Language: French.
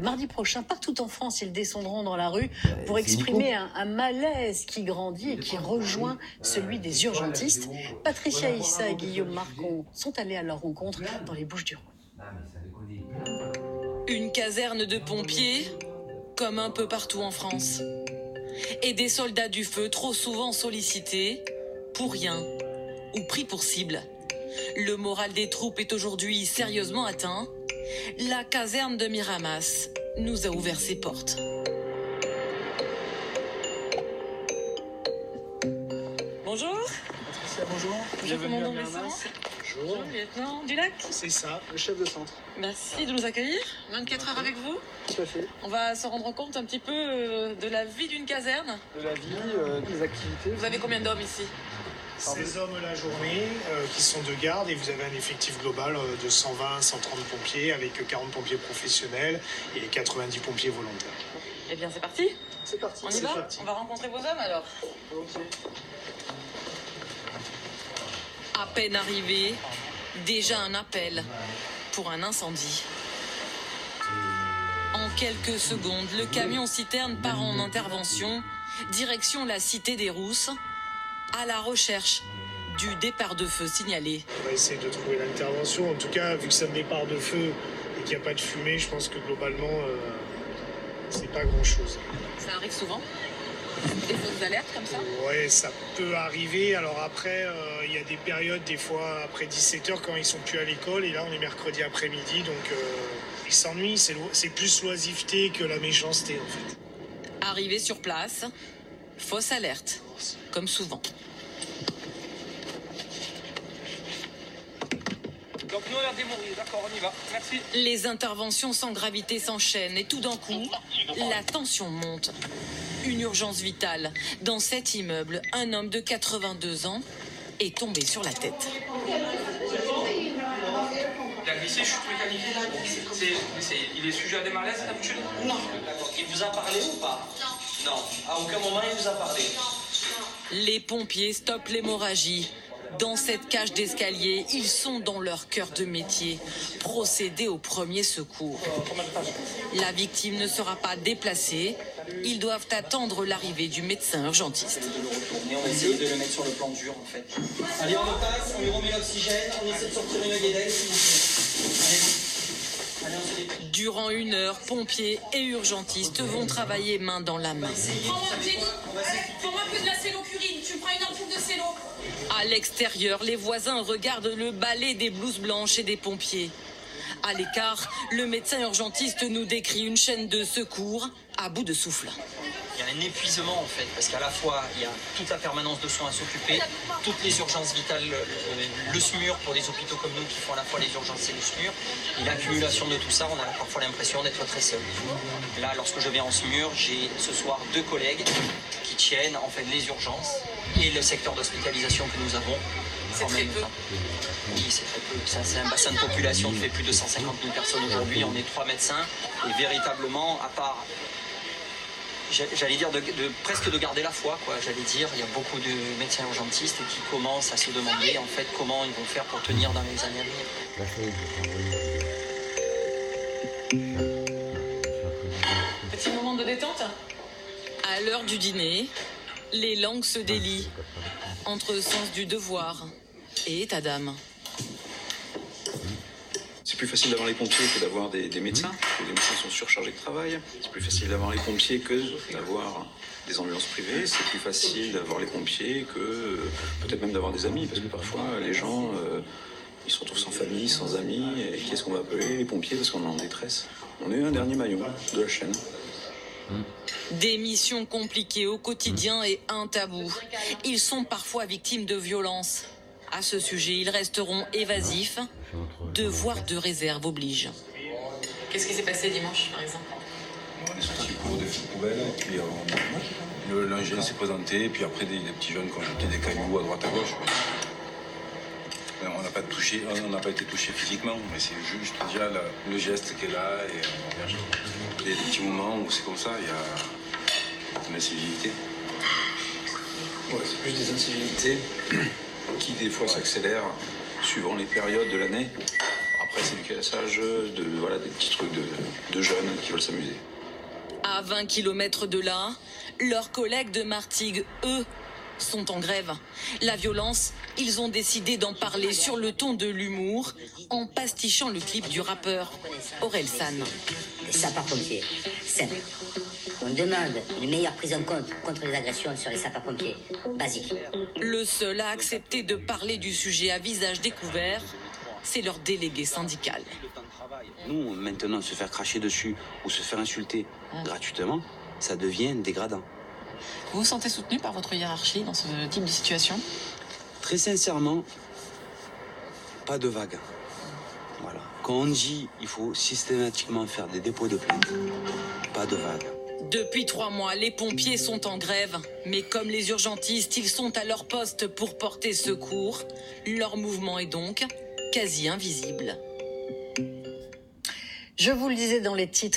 mardi prochain, partout en France, ils descendront dans la rue pour exprimer un malaise qui grandit et qui rejoint celui des urgentistes. Patricia Issa et Guillaume Marcon sont allés à leur rencontre dans les Bouches-du-Rhône. Une caserne de pompiers, comme un peu partout en France. Et des soldats du feu trop souvent sollicités, pour rien, ou pris pour cible. Le moral des troupes est aujourd'hui sérieusement atteint. La caserne de Miramas nous a ouvert ses portes. Bonjour. Patricia, bonjour. Bonjour, commandant Besson. Bonjour. Lieutenant Dulac. C'est ça, le chef de centre. Merci de nous accueillir. 24 heures avec vous. Tout à fait. On va se rendre compte un petit peu de la vie d'une caserne. De la vie, des activités. Vous avez combien d'hommes ici ? 16 hommes la journée qui sont de garde et vous avez un effectif global de 120, 130 pompiers avec 40 pompiers professionnels et 90 pompiers volontaires. Eh bien c'est parti. C'est parti. On y va ? On va rencontrer vos hommes alors. Volontiers. À peine arrivé, déjà un appel pour un incendie. En quelques secondes, le camion-citerne part en intervention, direction la cité des Rousses, à la recherche du départ de feu signalé. On va essayer de trouver l'intervention. En tout cas, vu que c'est un départ de feu et qu'il n'y a pas de fumée, je pense que globalement, c'est pas grand-chose. Ça arrive souvent ? Des fausses alertes comme ça ? Ouais, ça peut arriver. Alors après, il y a des périodes, des fois après 17h, quand ils sont plus à l'école. Et là, on est mercredi après-midi, donc ils s'ennuient. C'est plus l'oisiveté que la méchanceté, en fait. Arrivé sur place, fausse alerte, comme souvent. Donc nous on a démoré, d'accord, on y va, merci. Les interventions sans gravité s'enchaînent et tout d'un coup, la tension monte. Une urgence vitale. Dans cet immeuble, un homme de 82 ans est tombé sur la tête. Il a glissé, chute mécanique. Il est sujet à des malaises d'habitude ? Non. Il vous a parlé ou pas ? Non. Non. À aucun moment il vous a parlé. Les pompiers stoppent l'hémorragie. Dans cette cage d'escalier, ils sont dans leur cœur de métier, procéder aux premiers secours. La victime ne sera pas déplacée. Ils doivent attendre l'arrivée du médecin urgentiste. Et on va essayer de le mettre sur le plan dur en fait. Allez, on le passe, on lui remet l'oxygène, on essaie de sortir une guédelle s'il vous plaît. Allez, on se dépêche. Durant 1 heure, pompiers et urgentistes vont travailler main dans la main. Prends-moi un peu de la célocurine, tu me prends une ampoule de célo. À l'extérieur, les voisins regardent le ballet des blouses blanches et des pompiers. À l'écart, le médecin urgentiste nous décrit une chaîne de secours à bout de souffle. Il y a un épuisement en fait, parce qu'à la fois il y a toute la permanence de soins à s'occuper, toutes les urgences vitales, le SMUR pour des hôpitaux comme nous qui font à la fois les urgences et le SMUR, et l'accumulation de tout ça, on a parfois l'impression d'être très seul. Là, lorsque je viens en SMUR, j'ai ce soir 2 collègues qui tiennent en fait les urgences et le secteur d'hospitalisation que nous avons. C'est très peu. Oui, c'est très peu. C'est un bassin de population qui fait plus de 150 000 personnes aujourd'hui. On est 3 médecins et véritablement, à part, j'allais dire, presque de garder la foi, quoi. J'allais dire, il y a beaucoup de médecins urgentistes qui commencent à se demander en fait comment ils vont faire pour tenir dans les années à venir. Petit moment de détente. À l'heure du dîner, les langues se délient entre sens du devoir et état d'âme. C'est plus facile d'avoir les pompiers que d'avoir des médecins. Les médecins sont surchargés de travail. C'est plus facile d'avoir les pompiers que d'avoir des ambulances privées. C'est plus facile d'avoir les pompiers que peut-être même d'avoir des amis. Parce que parfois, les gens, ils se retrouvent sans famille, sans amis. Et qui est-ce qu'on va appeler? Les pompiers parce qu'on est en détresse. On est un dernier maillon de la chaîne. Des missions compliquées au quotidien et un tabou. Ils sont parfois victimes de violences. À ce sujet, ils resteront évasifs. Devoir de réserve oblige. Qu'est-ce qui s'est passé dimanche, par exemple? On est sorti pour des poubelles, et puis l'ingénieur s'est présenté, et puis après des petits jeunes qui ont jeté des cailloux à droite à gauche. On n'a pas été touché physiquement, mais c'est juste déjà le geste qui est là, et il y a des petits moments où c'est comme ça, il y a une incivilité. Ouais, c'est plus des incivilités qui des fois s'accélèrent suivant les périodes de l'année. Après, c'est du cassage, voilà, des petits trucs de jeunes qui veulent s'amuser. À 20 km de là, leurs collègues de Martigues, eux, sont en grève. La violence, ils ont décidé d'en parler sur le ton de l'humour, en pastichant le clip du rappeur Aurel San. Les sapeurs-pompiers, simple. On demande une meilleure prise en compte contre les agressions sur les sapeurs-pompiers, basique. Le seul à accepter de parler du sujet à visage découvert, c'est leur délégué syndical. Nous, maintenant, se faire cracher dessus ou se faire insulter gratuitement, ça devient dégradant. Vous vous sentez soutenu par votre hiérarchie dans ce type de situation? Très sincèrement, pas de vague. Voilà. Quand on dit il faut systématiquement faire des dépôts de plainte, pas de vague. Depuis 3 mois, les pompiers sont en grève. Mais comme les urgentistes, ils sont à leur poste pour porter secours. Leur mouvement est donc quasi invisible. Je vous le disais dans les titres.